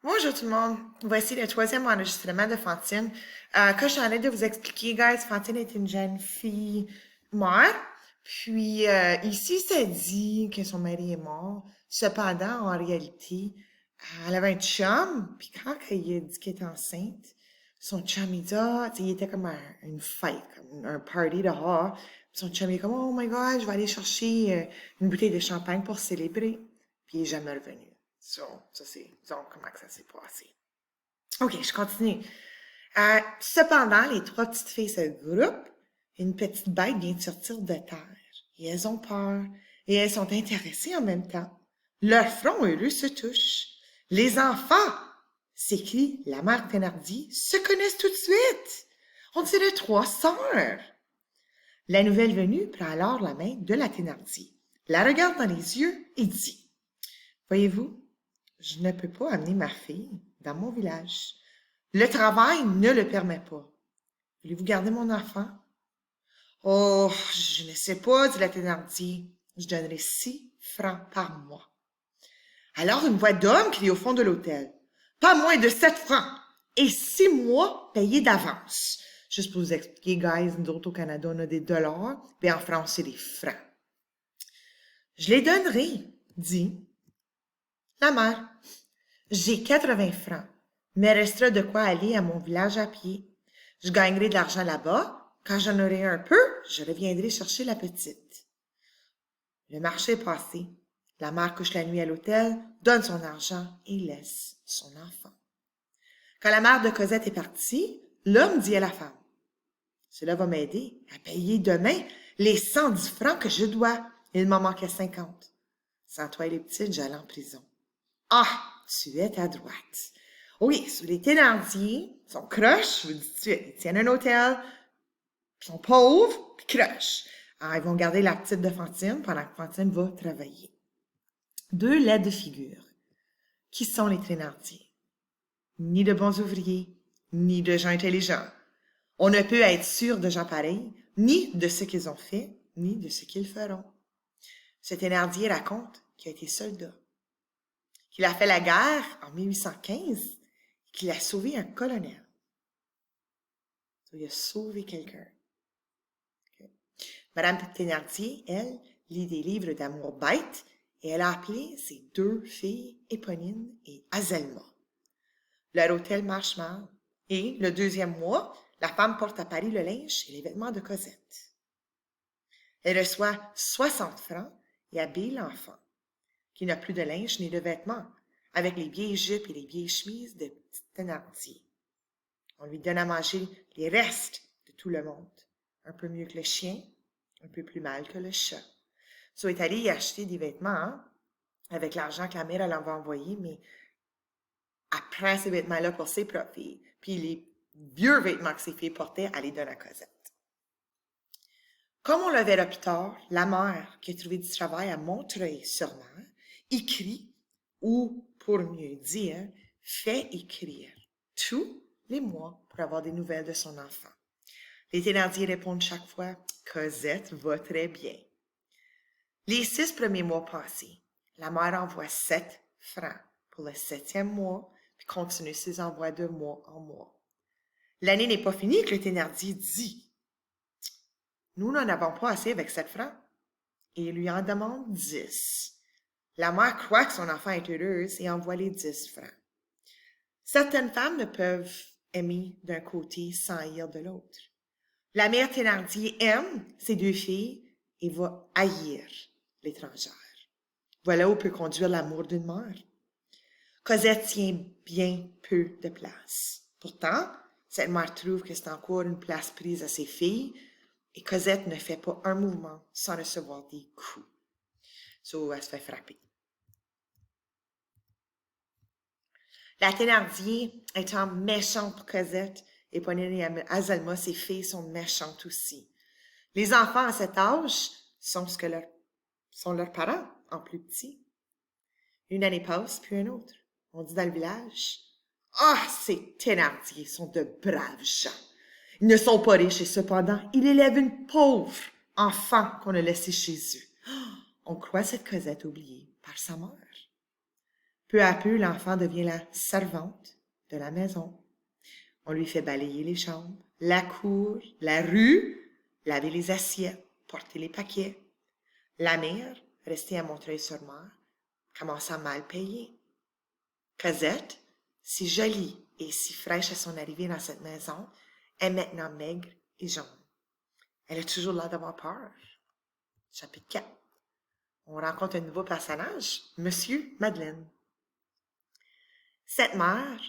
Bonjour tout le monde. Voici le troisième enregistrement de Fantine. Comme je suis en train de vous expliquer, guys, Fantine est une jeune fille mère. Puis ici, ça dit que son mari est mort. Cependant, en réalité, elle avait un chum. Puis quand il a dit qu'elle était enceinte, son chum, il dit, ah, tu sais, il était comme une fête, comme un party dehors. Puis son chum, il est comme, oh my God, je vais aller chercher une bouteille de champagne pour célébrer. Puis il est jamais revenu. So, ça c'est, disons, comment que ça s'est passé. OK, je continue. Cependant, les trois petites filles se groupent. Une petite bête vient de sortir de terre. Et elles ont peur. Et elles sont intéressées en même temps. Leurs fronts heureux se touchent. Les enfants, s'écrie la mère Thénardier, se connaissent tout de suite. On dirait trois sœurs. La nouvelle venue prend alors la main de la Thénardier, la regarde dans les yeux et dit, « Voyez-vous, je ne peux pas amener ma fille dans mon village. Le travail ne le permet pas. Voulez-vous garder mon enfant? » « Oh, je ne sais pas, dit la Thénardier. Je donnerai 6 francs par mois. Alors une voix d'homme crie au fond de l'hôtel. Pas moins de 7 francs et 6 mois payés d'avance. Juste pour vous expliquer, guys, nous autres au Canada, on a des dollars, puis en France, c'est des francs. Je les donnerai, dit la mère. J'ai 80 francs, mais restera de quoi aller à mon village à pied. Je gagnerai de l'argent là-bas. Quand j'en aurai un peu, je reviendrai chercher la petite. Le marché est passé. La mère couche la nuit à l'hôtel, donne son argent et laisse son enfant. Quand la mère de Cosette est partie, l'homme dit à la femme, « Cela va m'aider à payer demain les 110 francs que je dois. Il m'en manquait 50. Sans toi et les petites, j'allais en prison. » Ah, tu es à droite. Oui, sous les Thénardier, ils sont croches, je vous dis tout de suite, ils tiennent un hôtel, ils sont pauvres, puis croches. Alors, ils vont garder la petite de Fantine pendant que Fantine va travailler. 2 laides de figure. Qui sont les Thénardier? Ni de bons ouvriers, ni de gens intelligents. On ne peut être sûr de gens pareils, ni de ce qu'ils ont fait, ni de ce qu'ils feront. Ce Thénardier raconte qu'il a été soldat, qu'il a fait la guerre en 1815 et qu'il a sauvé un colonel. Il a sauvé quelqu'un. Okay. Madame Thénardier, elle, lit des livres d'amour bête et elle a appelé ses 2 filles, Éponine et Azelma. Leur hôtel marche mal et, le 2e mois, la femme porte à Paris le linge et les vêtements de Cosette. Elle reçoit 60 francs et habille l'enfant, qui n'a plus de linge ni de vêtements, avec les vieilles jupes et les vieilles chemises de petite Thénardier. On lui donne à manger les restes de tout le monde. Un peu mieux que le chien, un peu plus mal que le chat. So est allé y acheter des vêtements, avec l'argent que la mère elle en va envoyer, mais elle prend ces vêtements-là pour ses propres filles. Puis les vieux vêtements que ses filles portaient, elle les donne à Cosette. Comme on le verra plus tard, la mère, qui a trouvé du travail à Montreuil-sur-Mer, écrit, ou pour mieux dire, fait écrire tous les mois pour avoir des nouvelles de son enfant. Les Thénardier répondent chaque fois « Cosette va très bien ». Les 6 premiers mois passés, la mère envoie 7 francs pour le 7e mois, puis continue ses envois de mois en mois. L'année n'est pas finie que le Thénardier dit « Nous n'en avons pas assez avec 7 francs » et il lui en demande 10. La mère croit que son enfant est heureuse et envoie les 10 francs. Certaines femmes ne peuvent aimer d'un côté sans haïr de l'autre. La mère Thénardier aime ses 2 filles et va haïr l'étrangère. Voilà où peut conduire l'amour d'une mère. Cosette tient bien peu de place. Pourtant, cette mère trouve que c'est encore une place prise à ses filles et Cosette ne fait pas un mouvement sans recevoir des coups. So, elle se fait frapper. La Thénardier étant méchante pour Cosette, Éponine et Azelma, ses filles, sont méchantes aussi. Les enfants à cet âge sont sont leurs parents en plus petit. Une année passe, puis une autre. On dit dans le village, « Ah, ces Thénardier sont de braves gens. Ils ne sont pas riches et cependant, ils élèvent une pauvre enfant qu'on a laissé chez eux. » On croit cette Cosette oubliée par sa mère. Peu à peu, l'enfant devient la servante de la maison. On lui fait balayer les chambres, la cour, la rue, laver les assiettes, porter les paquets. La mère, restée à Montreuil-sur-Mer, commence à mal payer. Cosette, si jolie et si fraîche à son arrivée dans cette maison, est maintenant maigre et jaune. Elle a toujours l'air d'avoir peur. Chapitre 4. On rencontre un nouveau personnage, Monsieur Madeleine. Cette mère,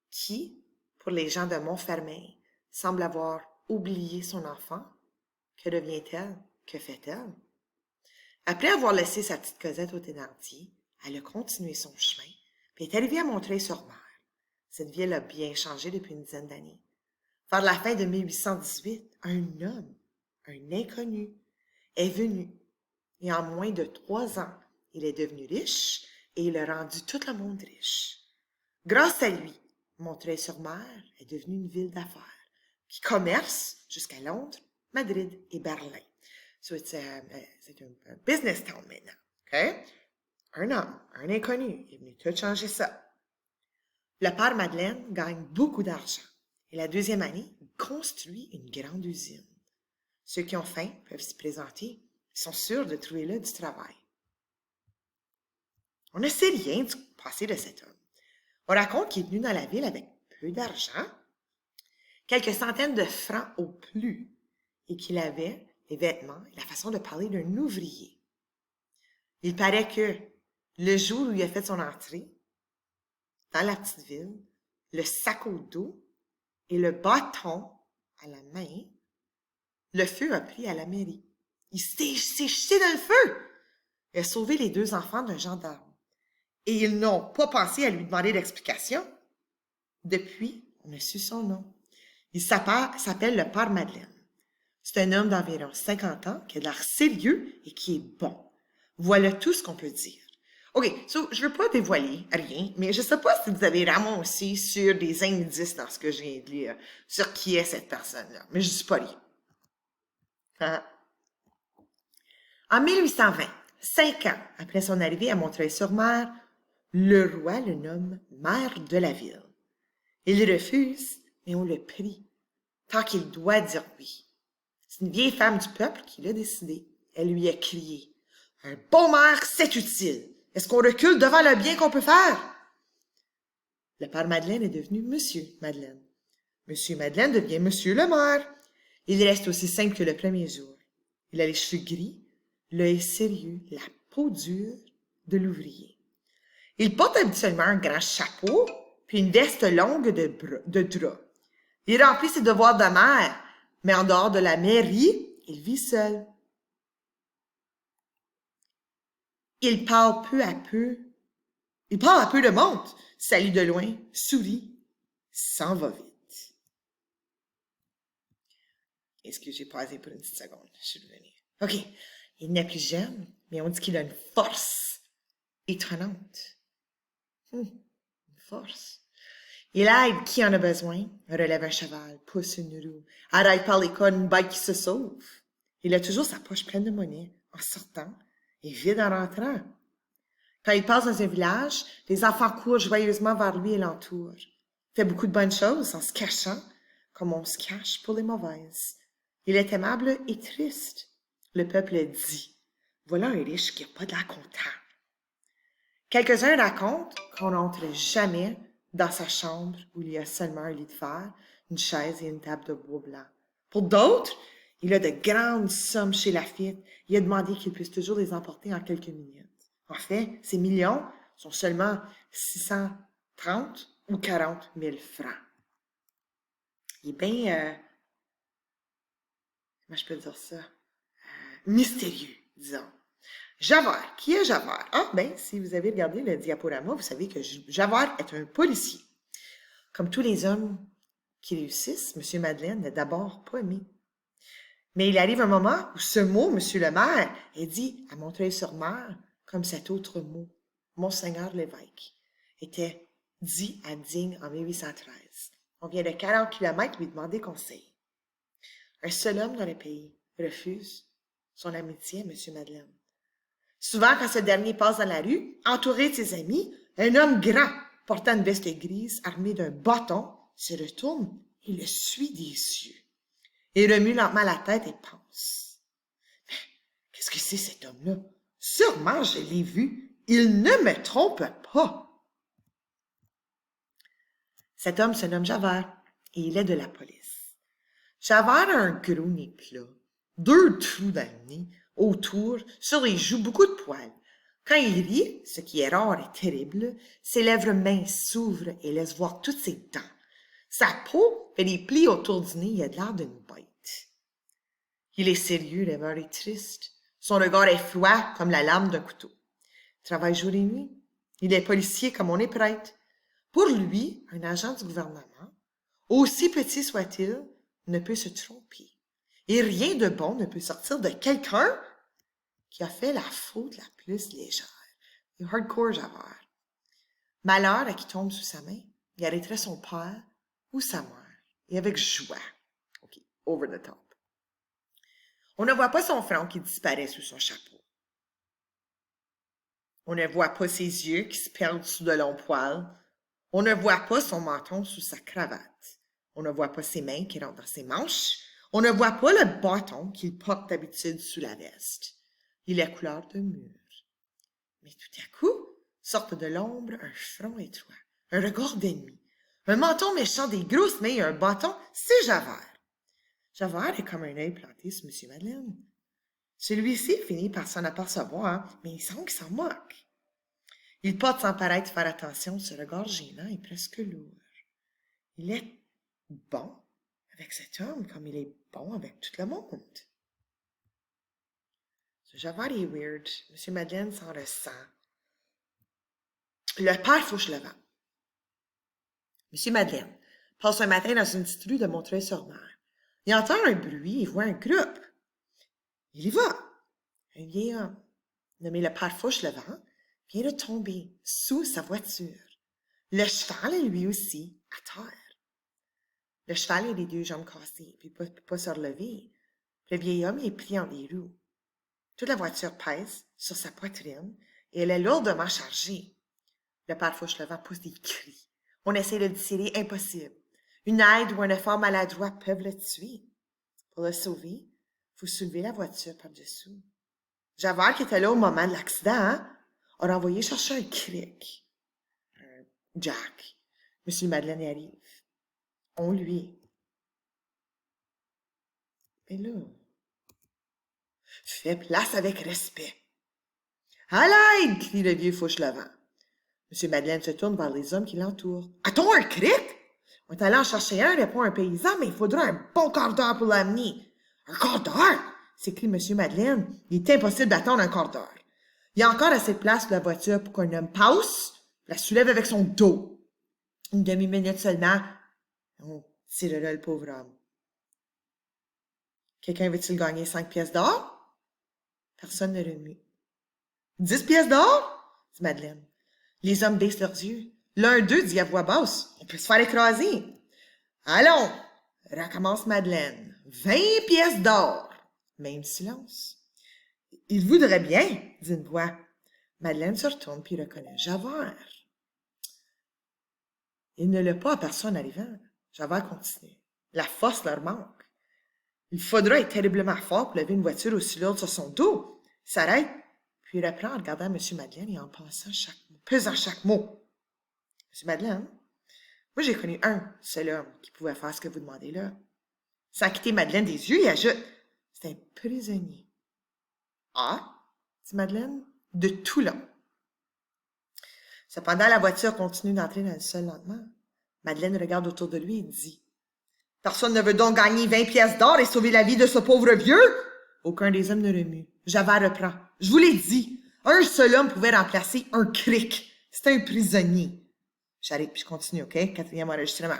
qui, pour les gens de Montfermeil, semble avoir oublié son enfant, que devient-elle? Que fait-elle? Après avoir laissé sa petite Cosette au Thénardier, elle a continué son chemin, puis est arrivée à Montreuil-sur-Mer. Cette ville a bien changé depuis une dizaine d'années. Vers la fin de 1818, un homme, un inconnu, est venu. Et en moins de 3 ans, il est devenu riche et il a rendu tout le monde riche. Grâce à lui, Montreuil-sur-Mer est devenue une ville d'affaires qui commerce jusqu'à Londres, Madrid et Berlin. So c'est un business town maintenant. Okay? Un homme, un inconnu, il est venu tout changer ça. Le père Madeleine gagne beaucoup d'argent. Et la deuxième année, il construit une grande usine. Ceux qui ont faim peuvent s'y présenter. Ils sont sûrs de trouver là du travail. On ne sait rien du passé de cet homme. On raconte qu'il est venu dans la ville avec peu d'argent, quelques centaines de francs au plus, et qu'il avait les vêtements et la façon de parler d'un ouvrier. Il paraît que le jour où il a fait son entrée, dans la petite ville, le sac au dos et le bâton à la main, le feu a pris à la mairie. Il s'est jeté dans le feu. Il a sauvé les 2 enfants d'un gendarme. Et ils n'ont pas pensé à lui demander d'explication. Depuis, on a su son nom. Il s'appelle le père Madeleine. C'est un homme d'environ 50 ans qui a l'air sérieux et qui est bon. Voilà tout ce qu'on peut dire. OK, je ne veux pas dévoiler rien, mais je ne sais pas si vous avez vraiment aussi sur des indices dans ce que je viens de lire, sur qui est cette personne-là, mais je ne dis pas rien. Hein? En 1820, 5 ans après son arrivée à Montreuil-sur-Mer, le roi le nomme maire de la ville. Il refuse, mais on le prie, tant qu'il doit dire oui. C'est une vieille femme du peuple qui l'a décidé. Elle lui a crié « Un bon maire, c'est utile. Est-ce qu'on recule devant le bien qu'on peut faire? » Le père Madeleine est devenu Monsieur Madeleine. Monsieur Madeleine devient Monsieur le maire. Il reste aussi simple que le premier jour. Il a les cheveux gris, l'œil sérieux, la peau dure de l'ouvrier. Il porte habituellement un grand chapeau, puis une veste longue de drap. Il remplit ses devoirs de maire, mais en dehors de la mairie, il vit seul. Il parle peu à peu. Il parle à peu de monde, salue de loin, sourit, s'en va vite. Est-ce que j'ai pausé pour une petite seconde? Je suis revenue. OK. Il n'est plus jeune, mais on dit qu'il a une force étonnante. Une force. Il aide qui en a besoin, relève un cheval, pousse une roue, arrête par les cônes une bête qui se sauve. Il a toujours sa poche pleine de monnaie en sortant et vide en rentrant. Quand il passe dans un village, les enfants courent joyeusement vers lui et l'entourent. Il fait beaucoup de bonnes choses en se cachant, comme on se cache pour les mauvaises. Il est aimable et triste. Le peuple dit, voilà un riche qui n'a pas de la content. Quelques-uns racontent qu'on n'entre jamais dans sa chambre où il y a seulement un lit de fer, une chaise et une table de bois blanc. Pour d'autres, il a de grandes sommes chez Laffitte. Il a demandé qu'il puisse toujours les emporter en quelques minutes. En fait, ces millions sont seulement 630 ou 40 000 francs. Il est bien, comment je peux dire ça, mystérieux, disons. Javert. Qui est Javert? Ah, ben, si vous avez regardé le diaporama, vous savez que Javert est un policier. Comme tous les hommes qui réussissent, M. Madeleine n'a d'abord pas aimé. Mais il arrive un moment où ce mot, M. le maire, est dit à Montreuil-sur-Mer comme cet autre mot, Monseigneur l'évêque, était dit à Digne en 1813. On vient de 40 kilomètres lui demander conseil. Un seul homme dans le pays refuse son amitié à M. Madeleine. Souvent, quand ce dernier passe dans la rue, entouré de ses amis, un homme grand, portant une veste grise, armé d'un bâton, se retourne et le suit des yeux. Il remue lentement la tête et pense. Mais qu'est-ce que c'est cet homme-là? Sûrement, je l'ai vu. Il ne me trompe pas. Cet homme se nomme Javert et il est de la police. Javert a un gros nez plat, 2 trous dans le nez, autour, sur les joues, beaucoup de poils. Quand il rit, ce qui est rare et terrible, ses lèvres minces s'ouvrent et laissent voir toutes ses dents. Sa peau fait des plis autour du nez, il a l'air d'une bête. Il est sérieux, rêveur et triste. Son regard est froid comme la lame d'un couteau. Il travaille jour et nuit. Il est policier comme on est prêtre. Pour lui, un agent du gouvernement, aussi petit soit-il, ne peut se tromper. Et rien de bon ne peut sortir de quelqu'un qui a fait la faute la plus légère. Il est hardcore, Javert. Malheur à qui tombe sous sa main, il arrêterait son père ou sa mère. Et avec joie. OK, over the top. On ne voit pas son front qui disparaît sous son chapeau. On ne voit pas ses yeux qui se perdent sous de longs poils. On ne voit pas son menton sous sa cravate. On ne voit pas ses mains qui rentrent dans ses manches. On ne voit pas le bâton qu'il porte d'habitude sous la veste. Il est couleur de mur. Mais tout à coup, sortent de l'ombre un front étroit, un regard d'ennemi, un menton méchant, des grosses mains et un bâton, c'est Javert. Javert est comme un œil planté sur M. Madeleine. Celui-ci finit par s'en apercevoir, mais il semble qu'il s'en moque. Il porte sans paraître faire attention, ce regard gênant et presque lourd. Il est bon avec cet homme comme il est bon avec tout le monde. Ce Javert est weird. M. Madeleine s'en ressent. Le père Fauchelevent. M. Madeleine passe un matin dans une petite rue de Montreuil-sur-Mer. Il entend un bruit et voit un groupe. Il y va. Un vieil homme, nommé le père Fauchelevent, vient de tomber sous sa voiture. Le cheval est lui aussi à terre. Le cheval a les 2 jambes cassées, puis ne peut pas se relever. Le vieil homme est pris en des roues. Toute la voiture pèse sur sa poitrine et elle est lourdement chargée. Le père Fauchelevent pousse des cris. On essaie de le tirer, impossible. Une aide ou un effort maladroit peuvent le tuer. Pour le sauver, il faut soulever la voiture par-dessous. Javert, qui était là au moment de l'accident, a renvoyé chercher un cric. Jack. M. Madeleine y arrive. On lui. Mais là, fais place avec respect. À l'aide! Crie le vieux Fauchelevent. M. Madeleine se tourne vers les hommes qui l'entourent. A-t-on un cric? On est allé en chercher un, répond un paysan, mais il faudra un bon quart d'heure pour l'amener. Un quart d'heure? S'écrie M. Madeleine. Il est impossible d'attendre un quart d'heure. Il y a encore assez de place pour la voiture pour qu'un homme passe, la soulève avec son dos. Une demi-minute seulement. On tire là le pauvre homme. Quelqu'un veut-il gagner 5 pièces d'or? Personne ne remue. 10 pièces d'or? Dit Madeleine. Les hommes baissent leurs yeux. L'un d'eux dit à voix basse. On peut se faire écraser. Allons, recommence Madeleine. 20 pièces d'or. Même silence. Il voudrait bien, dit une voix. Madeleine se retourne puis reconnaît Javert. Il ne l'a pas aperçu en arrivant. Javert continue. La force leur manque. Il faudra être terriblement fort pour lever une voiture aussi lourde sur son dos. Il s'arrête, puis il reprend en regardant M. Madeleine et en pesant chaque mot. M. Madeleine, moi j'ai connu un seul homme qui pouvait faire ce que vous demandez là. Sans quitter Madeleine des yeux, il ajoute, c'est un prisonnier. Ah, dit Madeleine, de Toulon. Cependant, la voiture continue d'entrer dans le sol lentement. Madeleine regarde autour de lui et dit, personne ne veut donc gagner 20 pièces d'or et sauver la vie de ce pauvre vieux? Aucun des hommes ne remue. Javert reprend. Je vous l'ai dit, un seul homme pouvait remplacer un cric. C'était un prisonnier. J'arrête puis je continue, OK? 4e enregistrement.